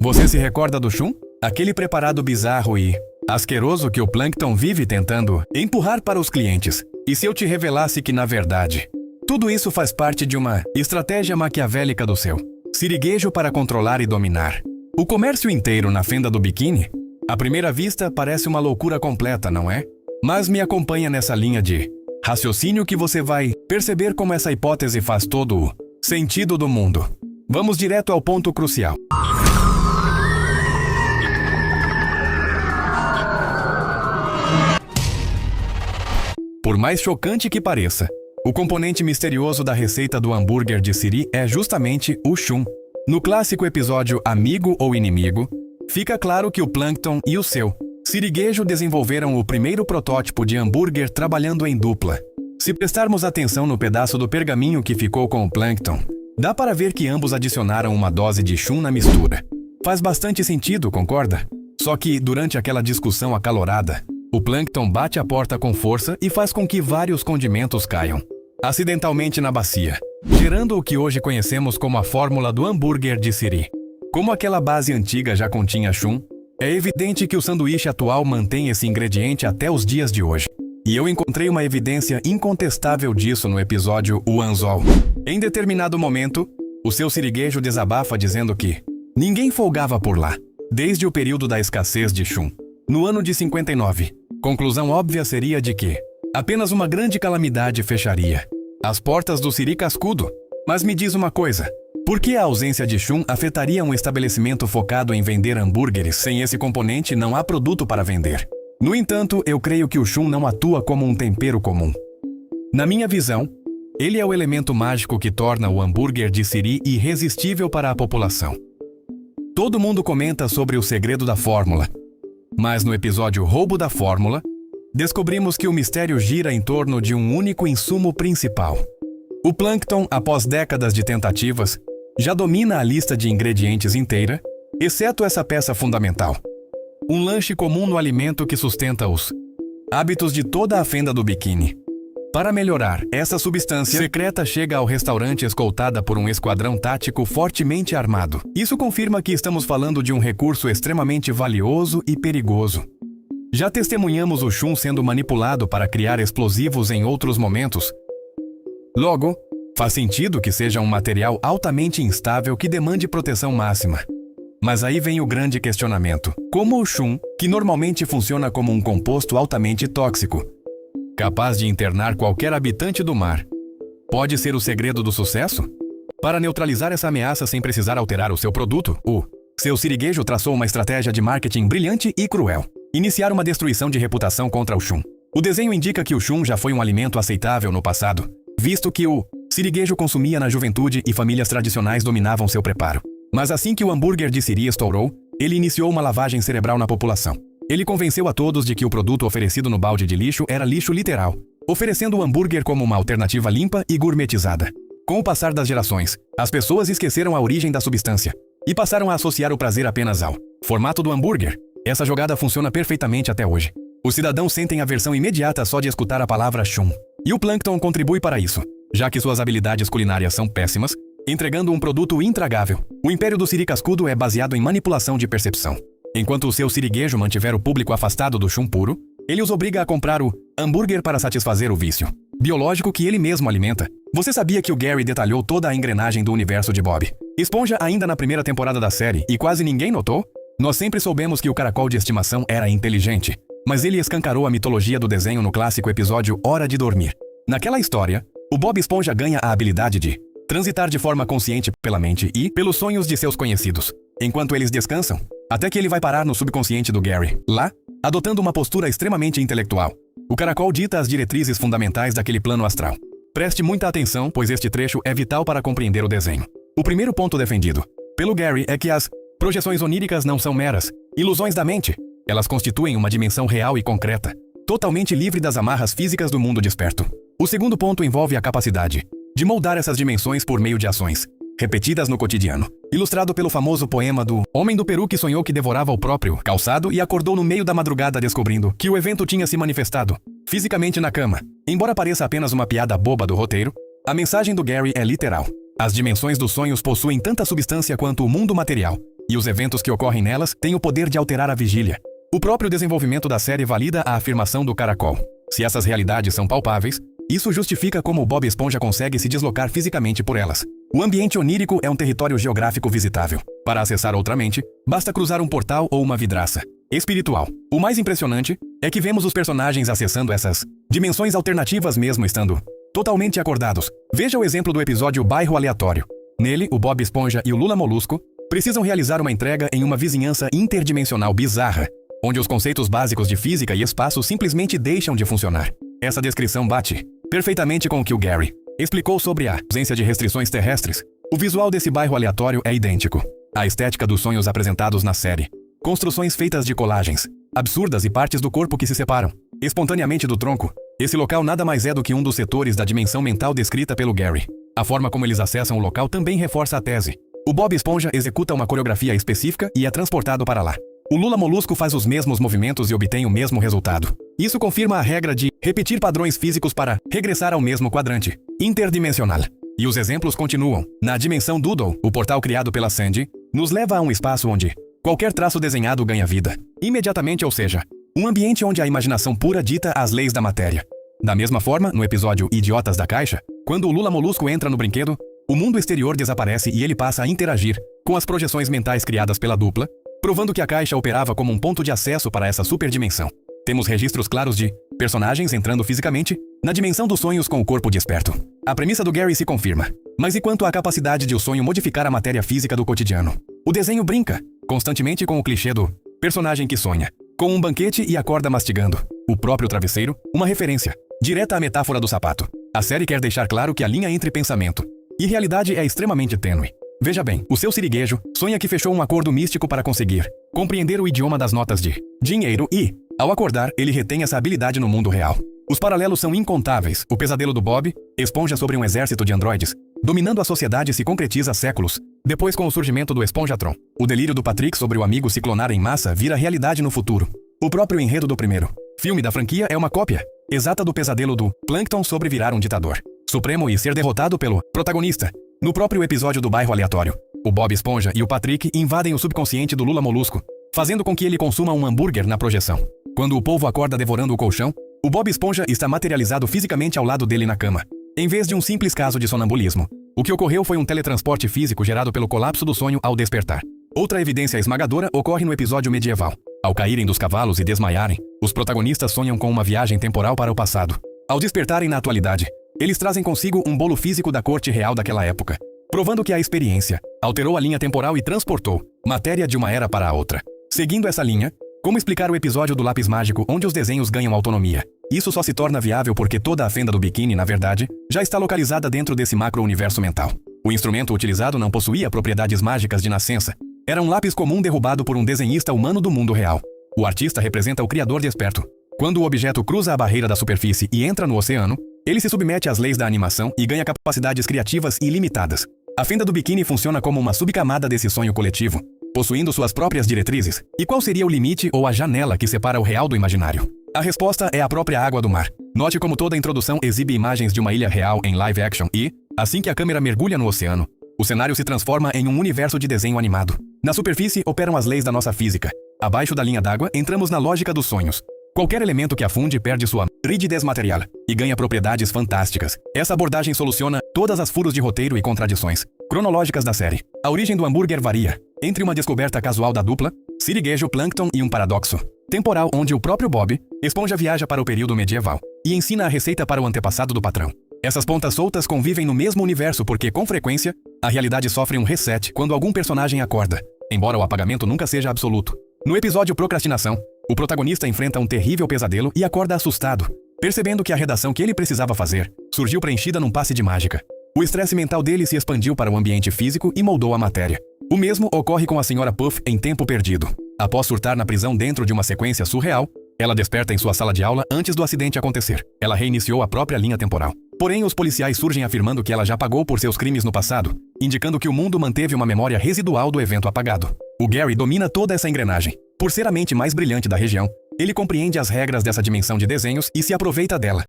Você se recorda do Shun? Aquele preparado bizarro e asqueroso que o Plankton vive tentando empurrar para os clientes. E se eu te revelasse que, na verdade, tudo isso faz parte de uma estratégia maquiavélica do seu siriguejo para controlar e dominar o comércio inteiro na fenda do biquíni? À primeira vista, parece uma loucura completa, não é? Mas me acompanha nessa linha de raciocínio que você vai perceber como essa hipótese faz todo o sentido do mundo. Vamos direto ao ponto crucial. Por mais chocante que pareça, o componente misterioso da receita do hambúrguer de Siri é justamente o Shun. No clássico episódio Amigo ou Inimigo, fica claro que o Plankton e o seu siriguejo desenvolveram o primeiro protótipo de hambúrguer trabalhando em dupla. Se prestarmos atenção no pedaço do pergaminho que ficou com o Plankton, dá para ver que ambos adicionaram uma dose de Shun na mistura. Faz bastante sentido, concorda? Só que, durante aquela discussão acalorada, o Plankton bate a porta com força e faz com que vários condimentos caiam acidentalmente na bacia, gerando o que hoje conhecemos como a fórmula do hambúrguer de Siri. Como aquela base antiga já continha Shun, é evidente que o sanduíche atual mantém esse ingrediente até os dias de hoje. E eu encontrei uma evidência incontestável disso no episódio O Anzol. Em determinado momento, o seu siriguejo desabafa dizendo que ninguém folgava por lá, desde o período da escassez de Shun. No ano de 59, conclusão óbvia seria de que apenas uma grande calamidade fecharia as portas do Siri Cascudo. Mas me diz uma coisa, por que a ausência de Shun afetaria um estabelecimento focado em vender hambúrgueres? Sem esse componente não há produto para vender. No entanto, eu creio que o Shun não atua como um tempero comum. Na minha visão, ele é o elemento mágico que torna o hambúrguer de Siri irresistível para a população. Todo mundo comenta sobre o segredo da fórmula, mas no episódio Roubo da Fórmula, descobrimos que o mistério gira em torno de um único insumo principal. O Plankton, após décadas de tentativas, já domina a lista de ingredientes inteira, exceto essa peça fundamental. Um lanche comum no alimento que sustenta os hábitos de toda a fenda do biquíni. Para melhorar, essa substância secreta chega ao restaurante escoltada por um esquadrão tático fortemente armado. Isso confirma que estamos falando de um recurso extremamente valioso e perigoso. Já testemunhamos o Shun sendo manipulado para criar explosivos em outros momentos. Logo, faz sentido que seja um material altamente instável que demande proteção máxima. Mas aí vem o grande questionamento. Como o Shun, que normalmente funciona como um composto altamente tóxico, capaz de internar qualquer habitante do mar, pode ser o segredo do sucesso? Para neutralizar essa ameaça sem precisar alterar o seu produto, o seu siriguejo traçou uma estratégia de marketing brilhante e cruel. Iniciar uma destruição de reputação contra o Shun. O desenho indica que o Shun já foi um alimento aceitável no passado, visto que o siriguejo consumia na juventude e famílias tradicionais dominavam seu preparo. Mas assim que o hambúrguer de Siri estourou, ele iniciou uma lavagem cerebral na população. Ele convenceu a todos de que o produto oferecido no balde de lixo era lixo literal, oferecendo o hambúrguer como uma alternativa limpa e gourmetizada. Com o passar das gerações, as pessoas esqueceram a origem da substância e passaram a associar o prazer apenas ao formato do hambúrguer. Essa jogada funciona perfeitamente até hoje. Os cidadãos sentem aversão imediata só de escutar a palavra Shun. E o Plankton contribui para isso, já que suas habilidades culinárias são péssimas, entregando um produto intragável. O império do Siri Cascudo é baseado em manipulação de percepção. Enquanto o seu siriguejo mantiver o público afastado do Shun puro, ele os obriga a comprar o hambúrguer para satisfazer o vício biológico que ele mesmo alimenta. Você sabia que o Gary detalhou toda a engrenagem do universo de Bob Esponja ainda na primeira temporada da série e quase ninguém notou? Nós sempre soubemos que o caracol de estimação era inteligente, mas ele escancarou a mitologia do desenho no clássico episódio Hora de Dormir. Naquela história, o Bob Esponja ganha a habilidade de transitar de forma consciente pela mente e pelos sonhos de seus conhecidos, enquanto eles descansam, até que ele vai parar no subconsciente do Gary. Lá, adotando uma postura extremamente intelectual, o caracol dita as diretrizes fundamentais daquele plano astral. Preste muita atenção, pois este trecho é vital para compreender o desenho. O primeiro ponto defendido pelo Gary é que as projeções oníricas não são meras ilusões da mente. Elas constituem uma dimensão real e concreta, totalmente livre das amarras físicas do mundo desperto. O segundo ponto envolve a capacidade de moldar essas dimensões por meio de ações repetidas no cotidiano, ilustrado pelo famoso poema do homem do Peru que sonhou que devorava o próprio calçado e acordou no meio da madrugada descobrindo que o evento tinha se manifestado fisicamente na cama. Embora pareça apenas uma piada boba do roteiro, a mensagem do Gary é literal. As dimensões dos sonhos possuem tanta substância quanto o mundo material. e os eventos que ocorrem nelas têm o poder de alterar a vigília. O próprio desenvolvimento da série valida a afirmação do caracol. Se essas realidades são palpáveis, isso justifica como o Bob Esponja consegue se deslocar fisicamente por elas. O ambiente onírico é um território geográfico visitável. Para acessar outra mente, basta cruzar um portal ou uma vidraça espiritual. O mais impressionante é que vemos os personagens acessando essas dimensões alternativas mesmo estando totalmente acordados. Veja o exemplo do episódio Bairro Aleatório. Nele, o Bob Esponja e o Lula Molusco precisam realizar uma entrega em uma vizinhança interdimensional bizarra, onde os conceitos básicos de física e espaço simplesmente deixam de funcionar. Essa descrição bate perfeitamente com o que o Gary explicou sobre a ausência de restrições terrestres. O visual desse bairro aleatório é idêntico à estética dos sonhos apresentados na série. Construções feitas de colagens absurdas e partes do corpo que se separam espontaneamente do tronco. Esse local nada mais é do que um dos setores da dimensão mental descrita pelo Gary. A forma como eles acessam o local também reforça a tese. O Bob Esponja executa uma coreografia específica e é transportado para lá. O Lula Molusco faz os mesmos movimentos e obtém o mesmo resultado. Isso confirma a regra de repetir padrões físicos para regressar ao mesmo quadrante interdimensional. E os exemplos continuam. Na dimensão Doodle, o portal criado pela Sandy nos leva a um espaço onde qualquer traço desenhado ganha vida imediatamente, ou seja, um ambiente onde a imaginação pura dita as leis da matéria. Da mesma forma, no episódio Idiotas da Caixa, quando o Lula Molusco entra no brinquedo, o mundo exterior desaparece e ele passa a interagir com as projeções mentais criadas pela dupla, provando que a caixa operava como um ponto de acesso para essa superdimensão. Temos registros claros de personagens entrando fisicamente na dimensão dos sonhos com o corpo desperto. A premissa do Gary se confirma. Mas e quanto à capacidade de o sonho modificar a matéria física do cotidiano? O desenho brinca constantemente com o clichê do personagem que sonha com um banquete e acorda mastigando o próprio travesseiro, uma referência direta à metáfora do sapato. A série quer deixar claro que a linha entre pensamento e realidade é extremamente tênue. Veja bem, o seu siriguejo sonha que fechou um acordo místico para conseguir compreender o idioma das notas de dinheiro e, ao acordar, ele retém essa habilidade no mundo real. Os paralelos são incontáveis. O pesadelo do Bob Esponja sobre um exército de androides dominando a sociedade se concretiza há séculos depois com o surgimento do Esponjatron. O delírio do Patrick sobre o amigo se clonar em massa vira realidade no futuro. O próprio enredo do primeiro filme da franquia é uma cópia exata do pesadelo do Plankton sobre virar um ditador supremo e ser derrotado pelo protagonista. No próprio episódio do Bairro Aleatório, o Bob Esponja e o Patrick invadem o subconsciente do Lula Molusco, fazendo com que ele consuma um hambúrguer na projeção. Quando o polvo acorda devorando o colchão, o Bob Esponja está materializado fisicamente ao lado dele na cama, em vez de um simples caso de sonambulismo. O que ocorreu foi um teletransporte físico gerado pelo colapso do sonho ao despertar. Outra evidência esmagadora ocorre no episódio medieval. Ao caírem dos cavalos e desmaiarem, os protagonistas sonham com uma viagem temporal para o passado. Ao despertarem na atualidade, eles trazem consigo um bolo físico da corte real daquela época, provando que a experiência alterou a linha temporal e transportou matéria de uma era para a outra. Seguindo essa linha, como explicar o episódio do lápis mágico onde os desenhos ganham autonomia? Isso só se torna viável porque toda a fenda do biquíni, na verdade, já está localizada dentro desse macro-universo mental. O instrumento utilizado não possuía propriedades mágicas de nascença. Era um lápis comum derrubado por um desenhista humano do mundo real. O artista representa o criador desperto. Quando o objeto cruza a barreira da superfície e entra no oceano, ele se submete às leis da animação e ganha capacidades criativas ilimitadas. A fenda do biquíni funciona como uma subcamada desse sonho coletivo, possuindo suas próprias diretrizes. E qual seria o limite ou a janela que separa o real do imaginário? A resposta é a própria água do mar. Note como toda a introdução exibe imagens de uma ilha real em live action e, assim que a câmera mergulha no oceano, o cenário se transforma em um universo de desenho animado. Na superfície operam as leis da nossa física. Abaixo da linha d'água entramos na lógica dos sonhos. Qualquer elemento que afunde perde sua rigidez material e ganha propriedades fantásticas. Essa abordagem soluciona todas as furos de roteiro e contradições cronológicas da série. A origem do hambúrguer varia entre uma descoberta casual da dupla, siriguejo Plankton, e um paradoxo temporal onde o próprio Bob Esponja viaja para o período medieval e ensina a receita para o antepassado do patrão. Essas pontas soltas convivem no mesmo universo porque, com frequência, a realidade sofre um reset quando algum personagem acorda, embora o apagamento nunca seja absoluto. No episódio Procrastinação, o protagonista enfrenta um terrível pesadelo e acorda assustado, percebendo que a redação que ele precisava fazer surgiu preenchida num passe de mágica. O estresse mental dele se expandiu para o ambiente físico e moldou a matéria. O mesmo ocorre com a Sra. Puff em Tempo Perdido. Após surtar na prisão dentro de uma sequência surreal, ela desperta em sua sala de aula antes do acidente acontecer. Ela reiniciou a própria linha temporal. Porém, os policiais surgem afirmando que ela já pagou por seus crimes no passado, indicando que o mundo manteve uma memória residual do evento apagado. O Gary domina toda essa engrenagem. Por ser a mente mais brilhante da região, ele compreende as regras dessa dimensão de desenhos e se aproveita dela.